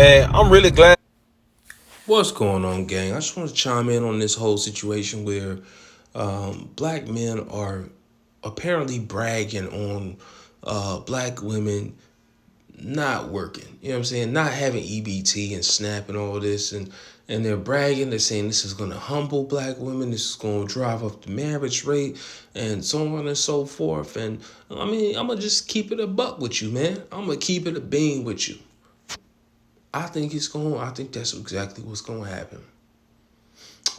Man, I'm really glad. What's going on, gang? I just want to chime in on this whole situation where black men are apparently bragging on black women not working. You know what I'm saying? Not having EBT and SNAP and all this. And they're bragging. They're saying this is going to humble black women. This is going to drive up the marriage rate and so on and so forth. And I mean, I'm going to just keep it a buck with you, man. I'm going to keep it a bean with you. I think that's exactly what's going to happen.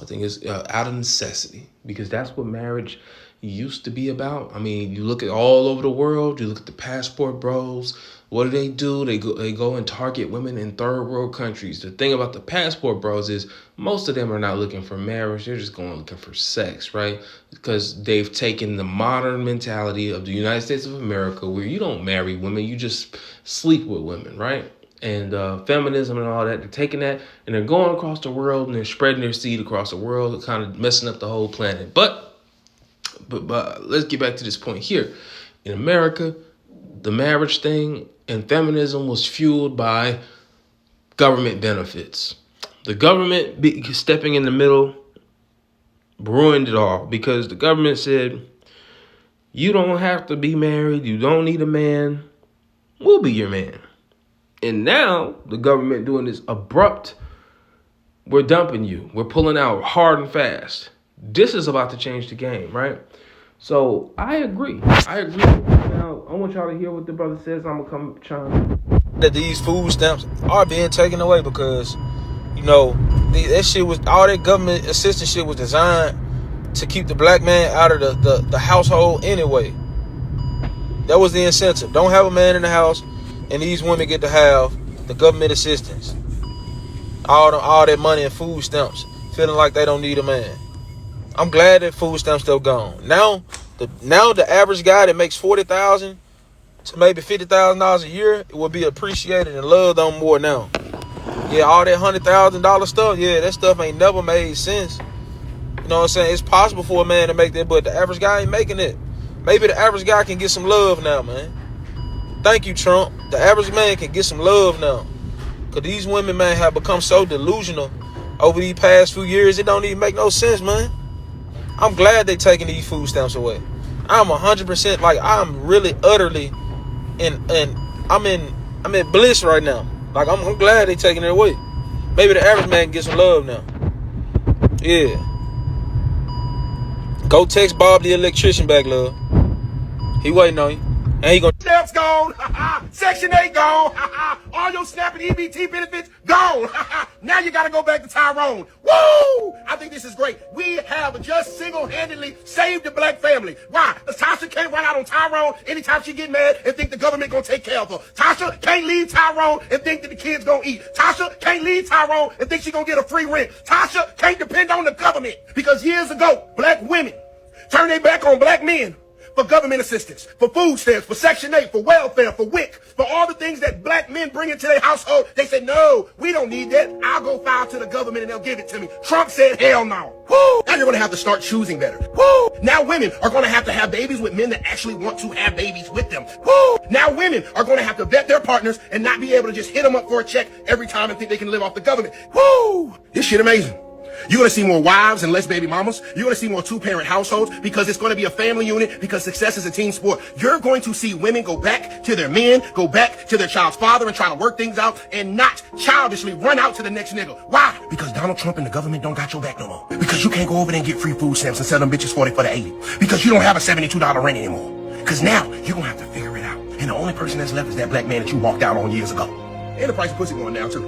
I think it's out of necessity because that's what marriage used to be about. I mean, you look at all over the world, you look at the passport bros. What do? They go and target women in third world countries. The thing about the passport bros is most of them are not looking for marriage. They're just going looking for sex, right? Because they've taken the modern mentality of the United States of America where you don't marry women, you just sleep with women, right? And feminism and all that. They're taking that and they're going across the world and they're spreading their seed across the world, kind of messing up the whole planet. But let's get back to this point here. In America, the marriage thing and feminism was fueled by government benefits. The government stepping in the middle ruined it all because the government said, you don't have to be married. You don't need a man. We'll be your man. And now the government doing this abrupt, we're dumping you. We're pulling out hard and fast. This is about to change the game, right? So I agree. Now, I want y'all to hear what the brother says. I'm going to come chime in. That these food stamps are being taken away because, that shit was, all that government assistance shit was designed to keep the black man out of the household anyway. That was the incentive. Don't have a man in the house, and these women get to have the government assistance. All that money and food stamps, feeling like they don't need a man. I'm glad that food stamps still gone. Now the average guy that makes $40,000 to maybe $50,000 a year will be appreciated and loved on more now. Yeah, all that $100,000 stuff, that stuff ain't never made sense. You know what I'm saying? It's possible for a man to make that, but the average guy ain't making it. Maybe the average guy can get some love now, man. Thank you, Trump. The average man can get some love now. Because these women, man, have become so delusional over these past few years, it don't even make no sense, man. I'm glad they taking these food stamps away. I'm 100%, I'm really utterly I'm in bliss right now. I'm glad they taking it away. Maybe the average man can get some love now. Yeah. Go text Bob the electrician back, love. He waiting on you. And he gonna Stamps gone. Section 8 gone. All your SNAP and EBT benefits gone. Now you got to go back to Tyrone. Woo! I think this is great. We have just single-handedly saved the black family. Why? Because Tasha can't run out on Tyrone anytime she get mad and think the government going to take care of her. Tasha can't leave Tyrone and think that the kids going to eat. Tasha can't leave Tyrone and think she going to get a free rent. Tasha can't depend on the government because years ago, black women turned their back on black men for government assistance, for food stamps, for Section 8, for welfare, for WIC, for all the things that black men bring into their household. They said, no, we don't need that. I'll go file to the government and they'll give it to me. Trump said, hell no. Woo! Now you're going to have to start choosing better. Woo! Now women are going to have babies with men that actually want to have babies with them. Woo! Now women are going to have to vet their partners and not be able to just hit them up for a check every time and think they can live off the government. Woo! This shit amazing. You're going to see more wives and less baby mamas. You're going to see more two-parent households because it's going to be a family unit because success is a team sport. You're going to see women go back to their men, go back to their child's father and try to work things out and not childishly run out to the next nigga. Why? Because Donald Trump and the government don't got your back no more. Because you can't go over there and get free food stamps and sell them bitches 40 for the 80. Because you don't have a $72 rent anymore. Because now you're going to have to figure it out. And the only person that's left is that black man that you walked out on years ago. And the price of pussy going down too.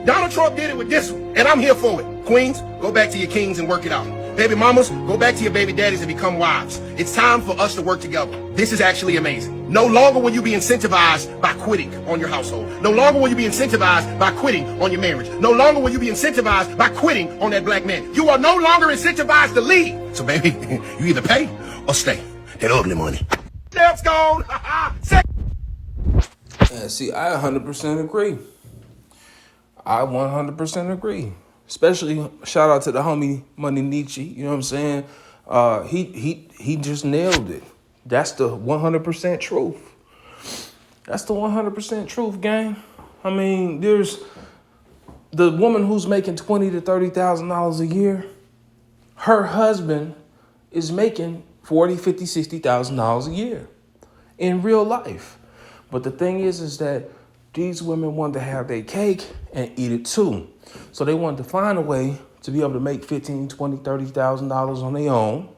Donald Trump did it with this one, and I'm here for it. Queens, go back to your kings and work it out. Baby mamas, go back to your baby daddies and become wives. It's time for us to work together. This is actually amazing. No longer will you be incentivized by quitting on your household. No longer will you be incentivized by quitting on your marriage. No longer will you be incentivized by quitting on that black man. You are no longer incentivized to leave. So baby, you either pay or stay. That ugly money. Stamps gone. See, I 100% agree. I 100% agree. Especially shout out to the homie Money Nietzsche. You know what I'm saying? He just nailed it. That's the 100% truth. That's the 100% truth, gang. I mean, there's the woman who's making $20,000 to $30,000 a year. Her husband is making $40,000, $50,000, $60,000 a year in real life. But the thing is that these women want to have their cake and eat it too. So they want to find a way to be able to make $15,000, $20,000, $30,000 on their own,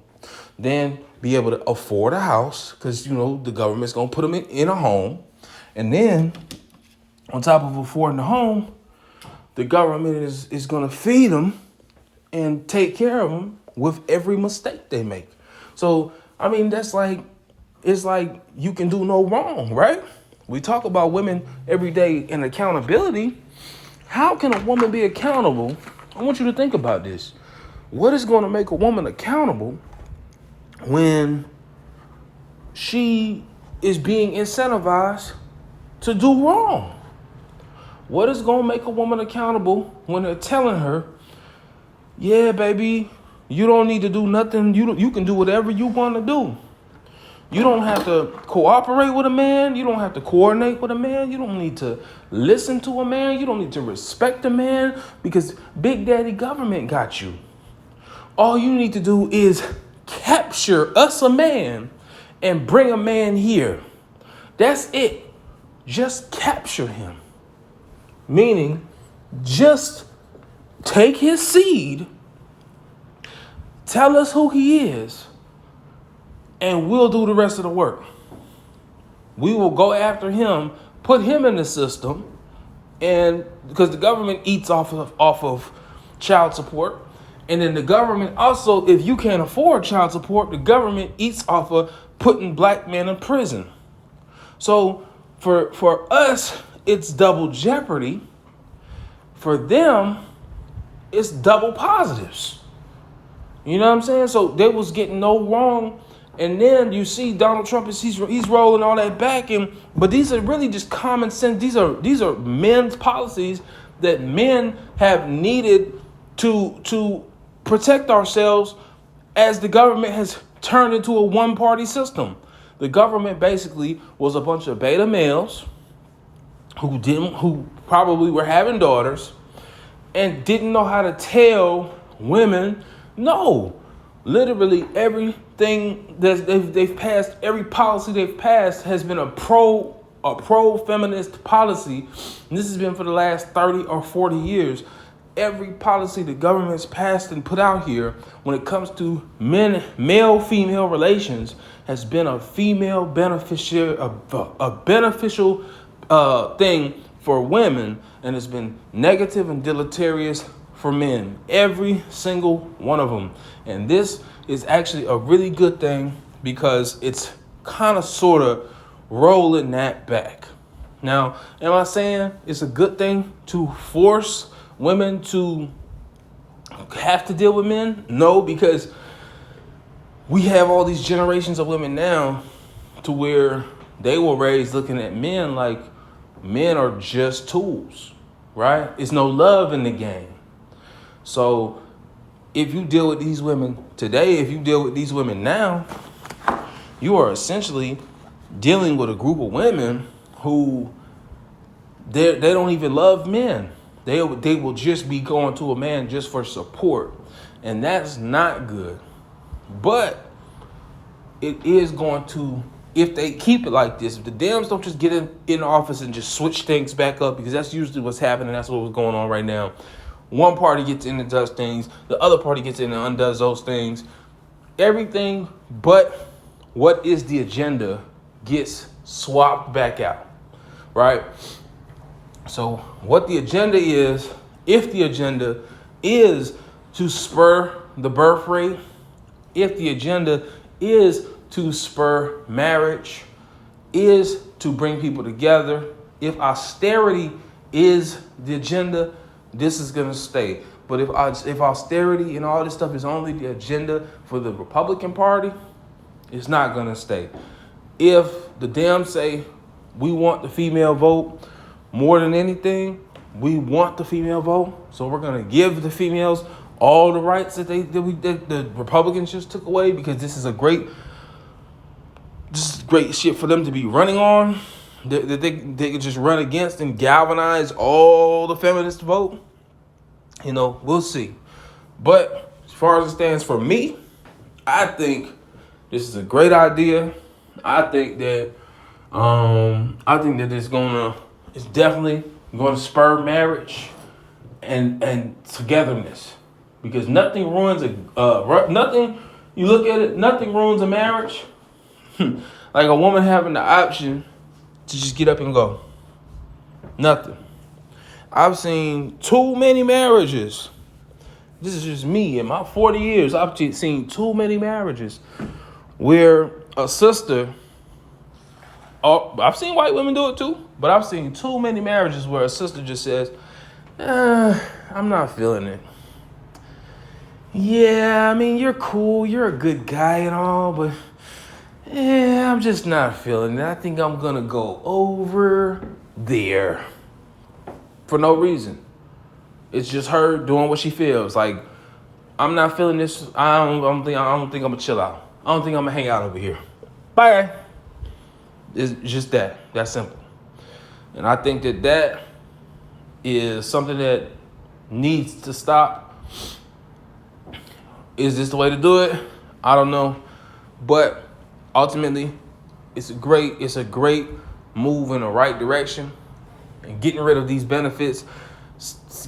then be able to afford a house because, the government's going to put them in a home. And then on top of affording the home, the government is going to feed them and take care of them with every mistake they make. So, I mean, it's like you can do no wrong, right? We talk about women every day and accountability. How can a woman be accountable? I want you to think about this. What is going to make a woman accountable when she is being incentivized to do wrong? What is going to make a woman accountable when they're telling her, yeah, baby, you don't need to do nothing. You can do whatever you want to do. You don't have to cooperate with a man. You don't have to coordinate with a man. You don't need to listen to a man. You don't need to respect a man because Big Daddy government got you. All you need to do is capture us a man and bring a man here. That's it. Just capture him. Meaning, just take his seed, tell us who he is, and we'll do the rest of the work. We will go after him, put him in the system, and because the government eats off of child support, and then the government also, if you can't afford child support, the government eats off of putting black men in prison. So for us, it's double jeopardy. For them, it's double positives. You know what I'm saying? So they was getting no wrong. And then you see Donald Trump he's rolling all that back, but these are really just common sense. These are men's policies that men have needed to protect ourselves as the government has turned into a one-party system. The government basically was a bunch of beta males who probably were having daughters and didn't know how to tell women no. Literally everything that they've passed, every policy they've passed has been a pro-feminist policy. And this has been for the last 30 or 40 years. Every policy the government's passed and put out here when it comes to male-female relations has been a female beneficial thing for women, and it's been negative and deleterious for men, every single one of them. And this is actually a really good thing because it's kind of sort of rolling that back. Now, am I saying it's a good thing to force women to have to deal with men? No, because we have all these generations of women now to where they were raised looking at men like men are just tools, right? It's no love in the game. So if you deal with these women today, if you deal with these women now, you are essentially dealing with a group of women who they don't even love men. They will just be going to a man just for support. And that's not good. But it is going to, if they keep it like this, if the Dems don't just get in office and just switch things back up, because that's usually what's happening. That's what's going on right now. One party gets in and does things. The other party gets in and undoes those things. Everything but what is the agenda gets swapped back out, right? So what the agenda is, if the agenda is to spur the birth rate, if the agenda is to spur marriage, is to bring people together, if austerity is the agenda, this is going to stay. But if austerity and all this stuff is only the agenda for the Republican Party, it's not going to stay. If the Dems say we want the female vote more than anything, we want the female vote, so we're going to give the females all the rights that the Republicans just took away, because this is great shit for them to be running on. that they could just run against and galvanize all the feminists to vote. We'll see. But as far as it stands for me, I think this is a great idea. I think that it's definitely gonna spur marriage and togetherness, because nothing ruins nothing. You look at it, nothing ruins a marriage like a woman having the option to just get up and go. Nothing. I've seen too many marriages. This is just me. In my 40 years, I've seen too many marriages where a sister, I've seen white women do it too, but I've seen too many marriages where a sister just says, I'm not feeling it. Yeah, I mean, you're cool. You're a good guy and all, but I'm just not feeling it. I think I'm going to go over there for no reason. It's just her doing what she feels. Like, I'm not feeling this. I don't think I'm going to chill out. I don't think I'm going to hang out over here. Bye. It's just that. That's simple. And I think that is something that needs to stop. Is this the way to do it? I don't know. But ultimately, it's a great move in the right direction. And getting rid of these benefits,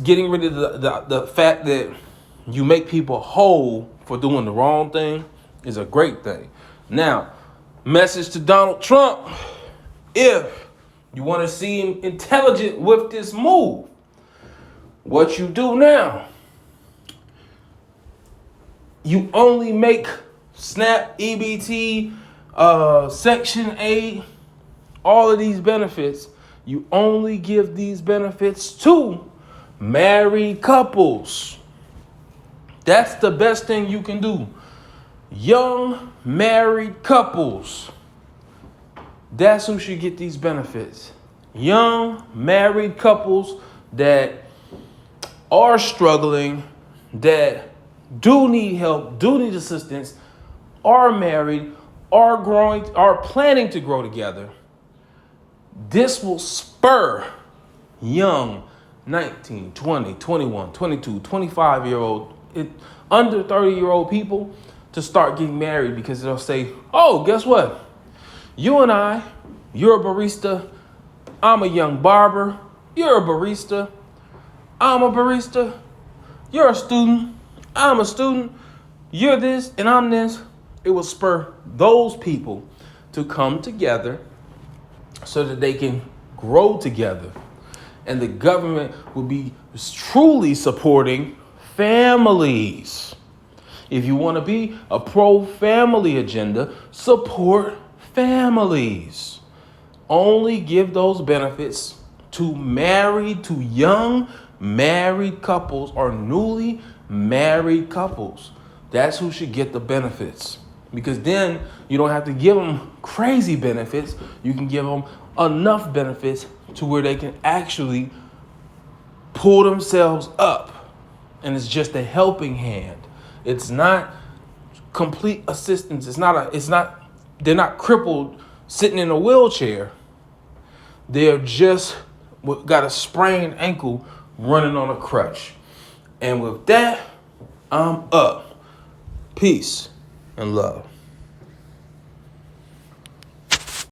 getting rid of the fact that you make people whole for doing the wrong thing is a great thing. Now, message to Donald Trump: if you want to see him intelligent with this move, what you do now, you only make SNAP, EBT, Section 8, all of these benefits, you only give these benefits to married couples. That's the best thing you can do. Young married couples. That's who should get these benefits. Young married couples that are struggling, that do need help, do need assistance, are married, are growing, are planning to grow together. This will spur young 19, 20, 21, 22, 25-year-old, under 30-year-old people to start getting married, because they'll say, oh, guess what? You and I, you're a barista, I'm a young barber, you're a barista, I'm a barista, you're a student, I'm a student, you're this and I'm this. It will spur those people to come together so that they can grow together. And the government will be truly supporting families. If you want to be a pro-family agenda, support families. Only give those benefits to young married couples or newly married couples. That's who should get the benefits. Because then you don't have to give them crazy benefits. You can give them enough benefits to where they can actually pull themselves up. And it's just a helping hand. It's not complete assistance. They're not crippled sitting in a wheelchair. They're just got a sprained ankle running on a crutch. And with that, I'm up. Peace and love.